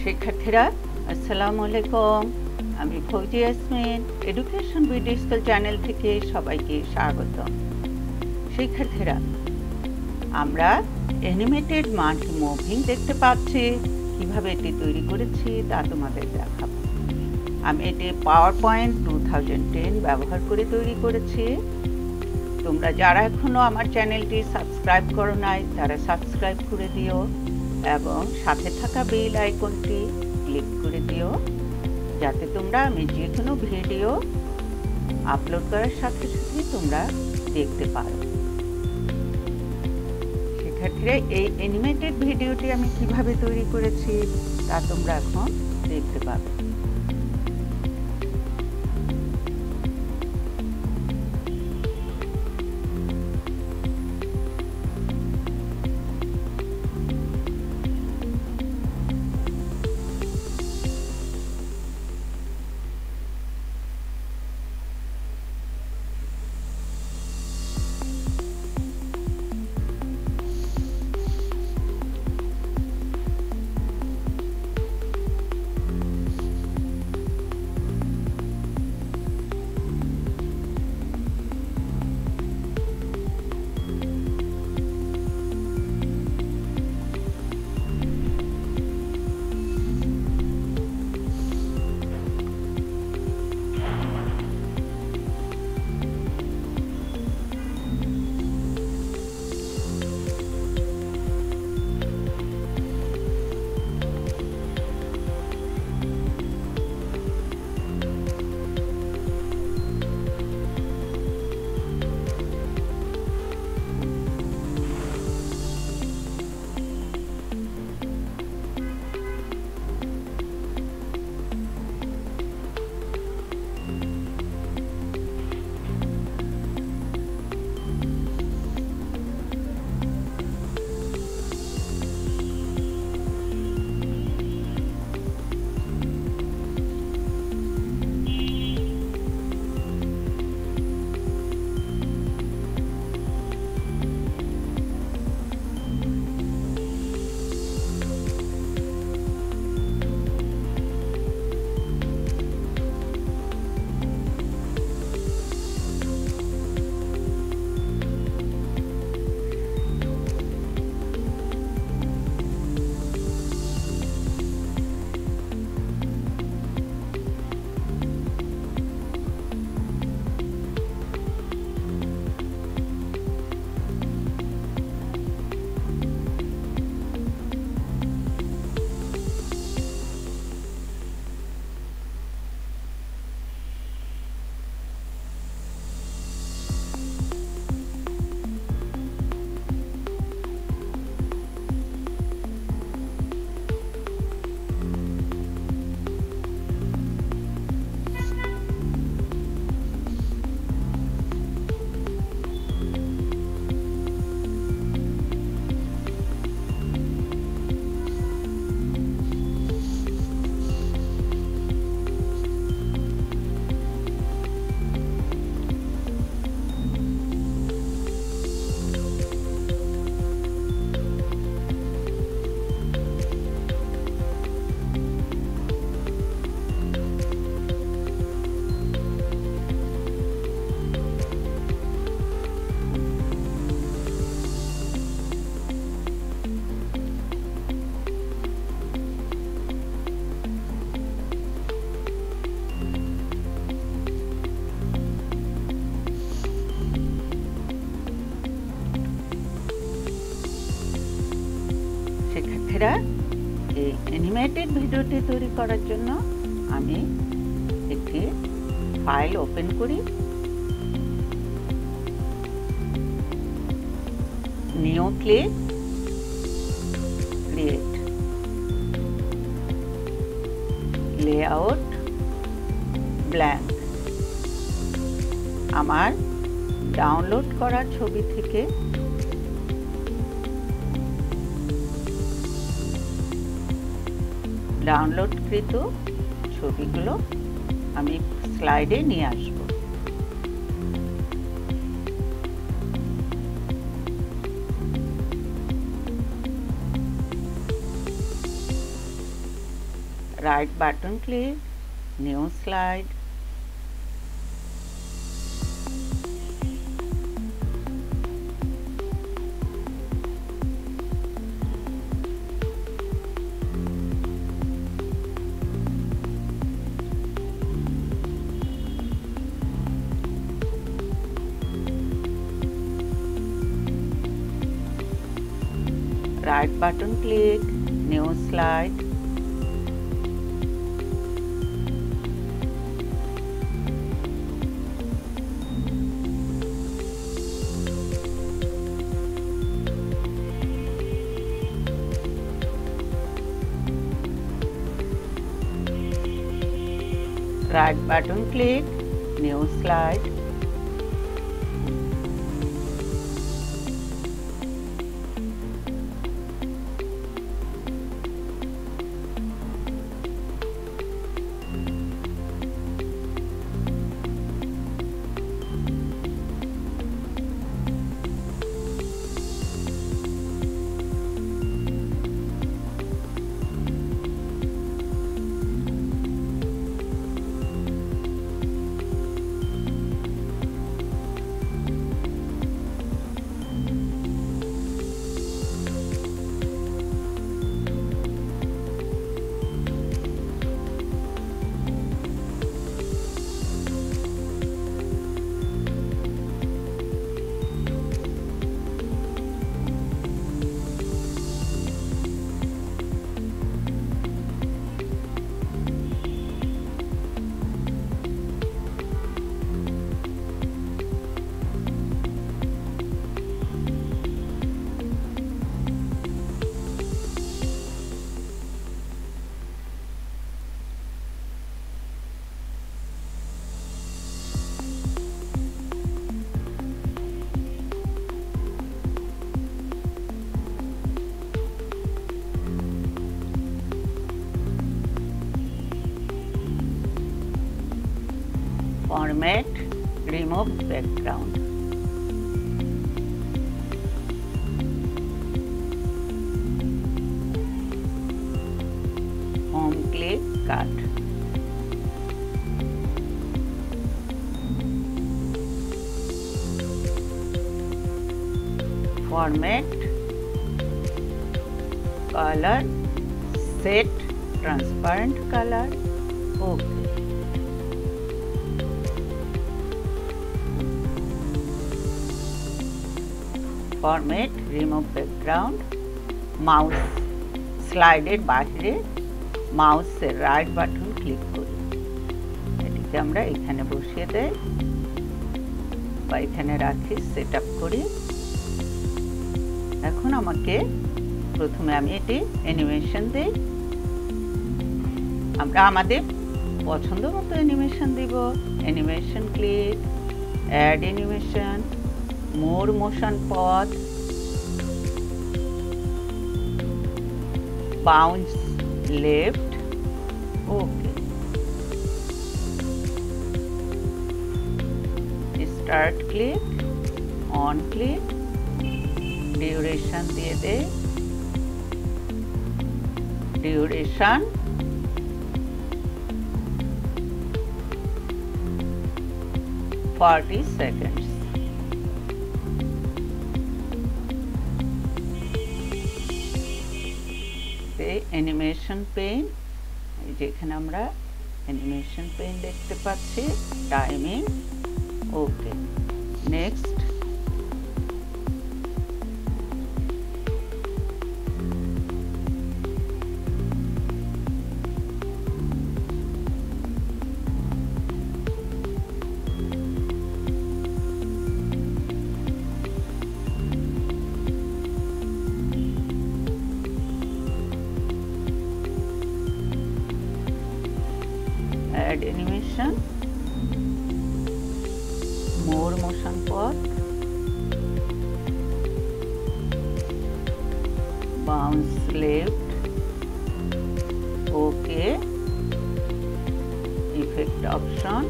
শিক্ষার্থীরা আসসালামু আলাইকুম। আমি Fauzi Yasmin education video school channel থেকে সবাইকে স্বাগত। শিক্ষার্থীরা, আমরা অ্যানিমেটেড মাঙ্কি মুভি দেখতে পাচ্ছি। কিভাবে এটি তৈরি করেছি তা তোমাদের দেখাবো। আমি এটি পাওয়ারপয়েন্ট 2010 ব্যবহার করে তৈরি করেছি। তোমরা যারা এখনও আমার চ্যানেলটি সাবস্ক্রাইব করো নাই তারা সাবস্ক্রাইব করে দিও এবং সাথে থাকা বেল আইকনটি ক্লিক করে দিও, যাতে তোমরা আমি যে কোনো ভিডিও আপলোড করার সাথে সাথে তোমরা দেখতে পারো। শিক্ষার্থীরা, এই অ্যানিমেটেড ভিডিওটি আমি কিভাবে তৈরি করেছি তা তোমরা এখন দেখতে পাবে। শিক্ষার্থীরা, এই অ্যানিমেটেড ভিডিওটি তৈরি করার জন্য আমি একটি ফাইল ওপেন করি। New click, create, layout, blank. আমার ডাউনলোড করা ছবি থেকে ডাউনলোডকৃত ছবিগুলো আমি স্লাইডে নিয়ে আসব। right button click, new slide, right button click, new slide, right button click, new slide, format, remove background. Home click, cut. Format, color, set transparent color, okay. Format, remove background, mouse স্লাইডের বাইরে মাউসের right button click করি, এটিকে আমরা এখানে বসিয়ে দেই বা এখানে রাখি, সেট আপ করি। এখন আমাকে প্রথমে আমি এটি অ্যানিমেশন দেই, আমরা আমাদের পছন্দ মতো অ্যানিমেশন দিব। Animation click, add animation, more motion পথ, bounce left, okay. Start click, on click, duration দিয়ে দে, duration 40 seconds. অ্যানিমেশন পেইন, এই যে এখানে আমরা অ্যানিমেশন পেইন দেখতে পাচ্ছি, timing, okay. Next, add animation, more motion path, bounce left, okay, effect option,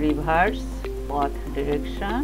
reverse path direction,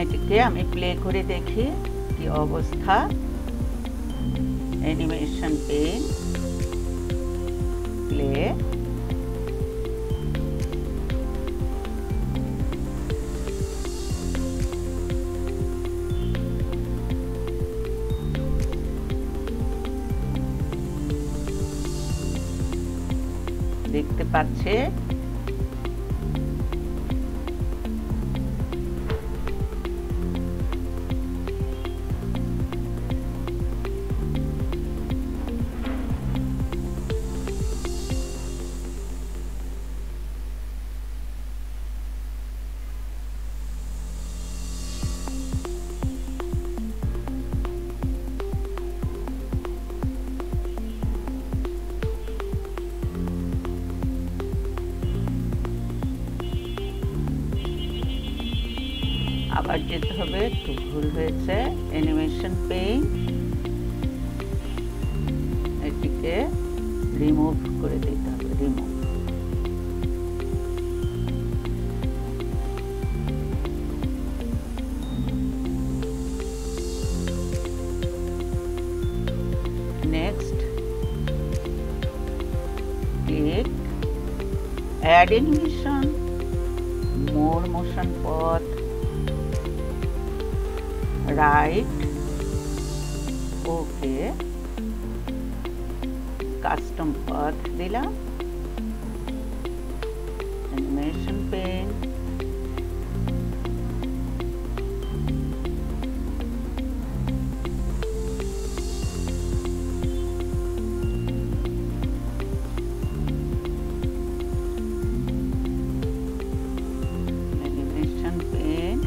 এটিকে আমি প্লে করে দেখি কি অবস্থা। Animation pen, play. দেখতে পাচ্ছে আবার যেতে হবে, একটু ভুল হয়েছে। অ্যানিমেশন পেইন, এটিকে রিমুভ করে দিতে হবে, remove. Next click add animation, more motion path, right, okay. Custom path দিলাম, animation pane, animation pane,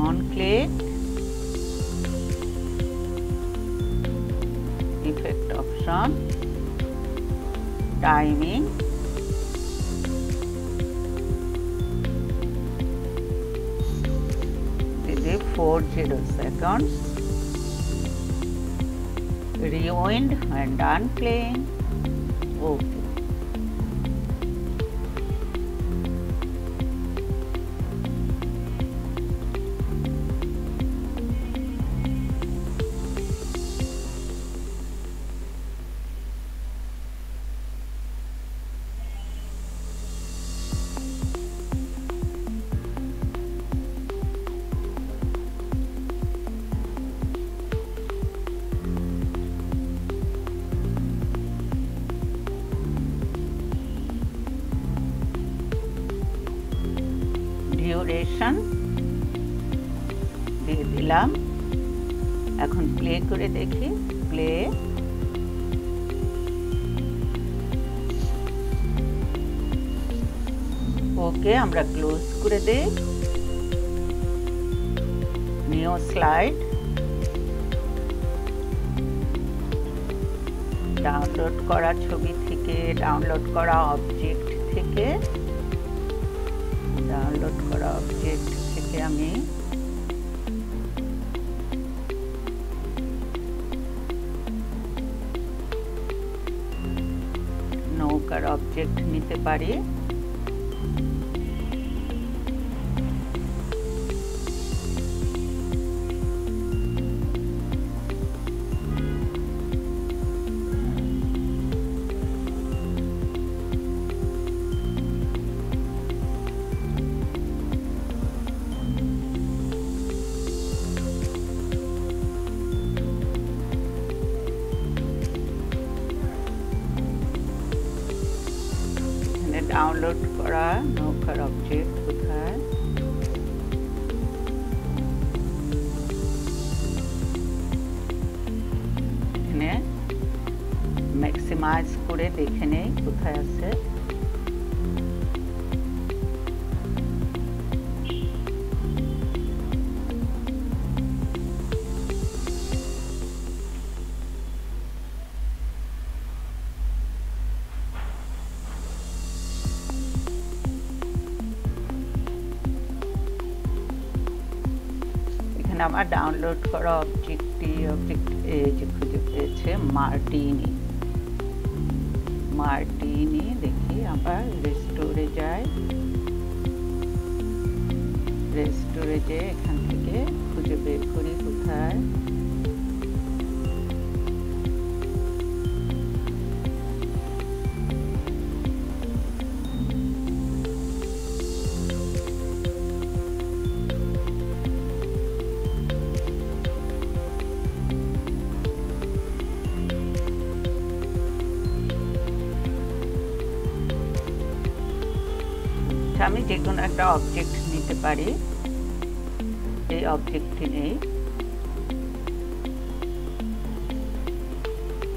on click, effect option, timing, this is 40 seconds, rewind and done playing, okay. Duration দিয়ে দিলাম। এখন play করে দেখি, play. ওকে, আমরা close করে দেই। New slide, download করা ছবি থেকে, ডাউনলোড করা অবজেক্ট থেকে, ডাউনলোড করা অবজেক্ট থেকে আমি নৌকার অবজেক্ট নিতে পারি। ডাউনলোড করা নৌকার অবজেক্ট কোথায়? এখানে ম্যাক্সিমাইজ করে দেখে নেই কোথায় আছে। আমার ডাউনলোড করা অবজেক্টটি খুঁজে পেয়েছে, মার্টিনি। দেখি আবার রেস্টোরে যাই, স্টোরেজে এখান থেকে খুঁজে বের করি কোথায়। আমি যে কোনো একটা অবজেক্ট নিতে পারি, এই অবজেক্টটি নেই।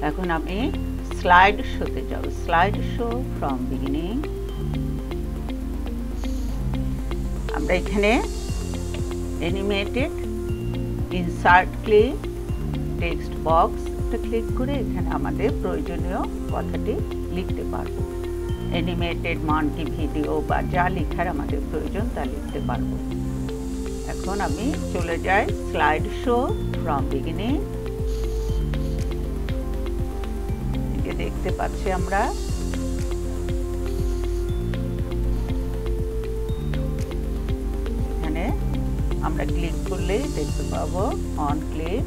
এখন আমি স্লাইড শোতে যাব, স্লাইড শো ফ্রম বিগিনিং। আমরা এখানে animated insert click text box click করে এখানে আমাদের প্রয়োজনীয় কথাটি লিখতে পারবো। অ্যানিমেটেড মান্টি ভিডিও বা যা লেখার আমাদের প্রয়োজন তা লিখতে পারবো। এখন আমি চলে যাই স্লাইড শো ফ্রম বিগিনিং। দেখতে পাচ্ছি আমরা এখানে আমরা ক্লিক করলে দেখতে পাবো অন ক্লিক।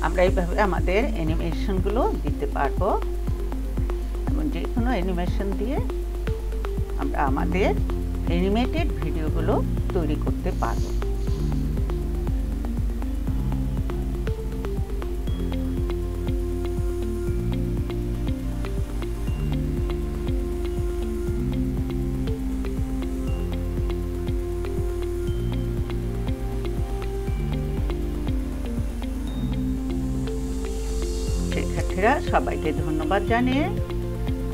আমরা এইভাবে আমাদের অ্যানিমেশনগুলো দিতে পারবো এবং যে কোনো অ্যানিমেশন দিয়ে আমরা আমাদের অ্যানিমেটেড ভিডিওগুলো তৈরি করতে পারবো। শিক্ষার্থীরা সবাইকে ধন্যবাদ জানিয়ে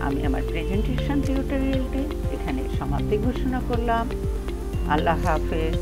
আমি আমার প্রেজেন্টেশন টিউটোরিয়ালটি এখানে সমাপ্তি ঘোষণা করলাম। আল্লাহ হাফেজ।